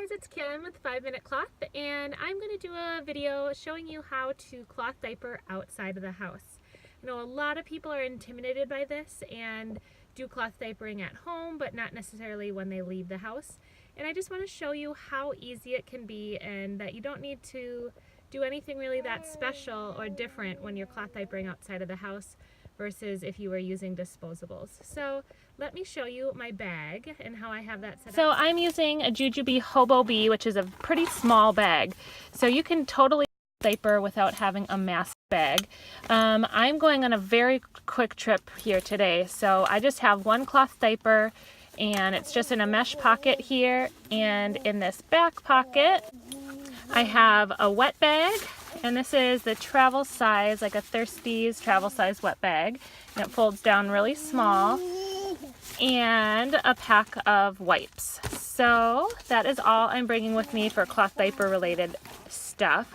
guys, it's Kim with 5 Minute Cloth, and I'm going to do a video showing you how to cloth diaper outside of the house. I know a lot of people are intimidated by this and do cloth diapering at home, but not necessarily when they leave the house. And I just want to show you how easy it can be and that you don't need to do anything really that special or different when you're cloth diapering outside of the house versus if you were using disposables. So let me show you my bag and how I have that set up. So I'm using a Jujube Hobo Bee, which is a pretty small bag. So you can totally diaper without having a massive bag. I'm going on a very quick trip here today. So I just have one cloth diaper and it's just in a mesh pocket here. And in this back pocket, I have a wet bag. And this is the travel size, like a Thirsties travel size wet bag. And it folds down really small. And a pack of wipes. So that is all I'm bringing with me for cloth diaper related stuff.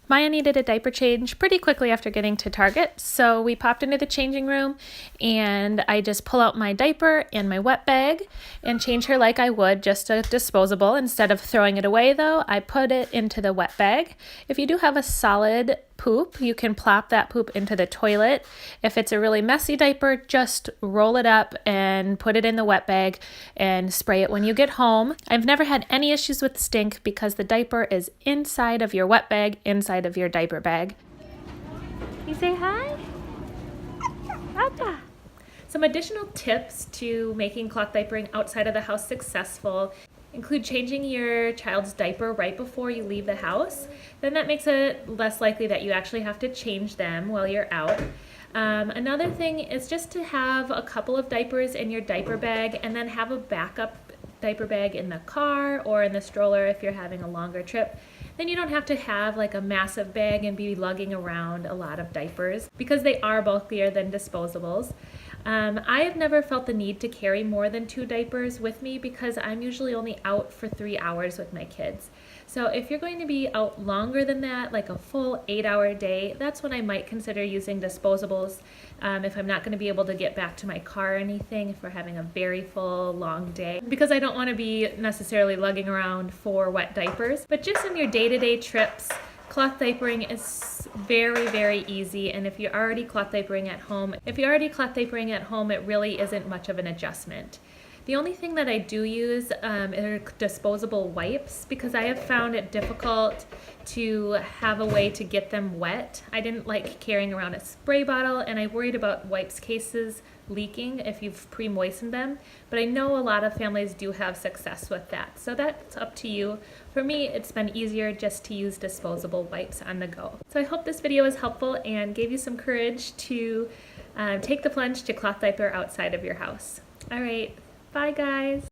Maya needed a diaper change pretty quickly after getting to Target, so we popped into the changing room and I just pull out my diaper and my wet bag and change her like I would just a disposable. Instead of throwing it away though, I put it into the wet bag. If you do have a solid poop, you can plop that poop into the toilet. If it's a really messy diaper, just roll it up and put it in the wet bag and spray it when you get home. I've never had any issues with stink because the diaper is inside of your wet bag, inside of your diaper bag. You say hi? Papa. Some additional tips to making cloth diapering outside of the house successful include changing your child's diaper right before you leave the house. Then that makes it less likely that you actually have to change them while you're out. Another thing is just to have a couple of diapers in your diaper bag and then have a backup diaper bag in the car or in the stroller if you're having a longer trip. Then you don't have to have like a massive bag and be lugging around a lot of diapers because they are bulkier than disposables. I have never felt the need to carry more than 2 diapers with me because I'm usually only out for 3 hours with my kids. So if you're going to be out longer than that, like a full 8-hour day, that's when I might consider using disposables. If I'm not going to be able to get back to my car or anything, if we're having a very full, long day, because I don't want to be necessarily lugging around 4 wet diapers. But just in your day-to-day trips, cloth diapering is very, very easy, and if you're already cloth diapering at home, it really isn't much of an adjustment. The only thing that I do use are disposable wipes because I have found it difficult to have a way to get them wet. I didn't like carrying around a spray bottle, and I worried about wipes cases leaking if you've pre-moistened them, but I know a lot of families do have success with that, so that's up to you. For me, it's been easier just to use disposable wipes on the go. So I hope this video was helpful and gave you some courage to take the plunge to cloth diaper outside of your house. All right, bye guys.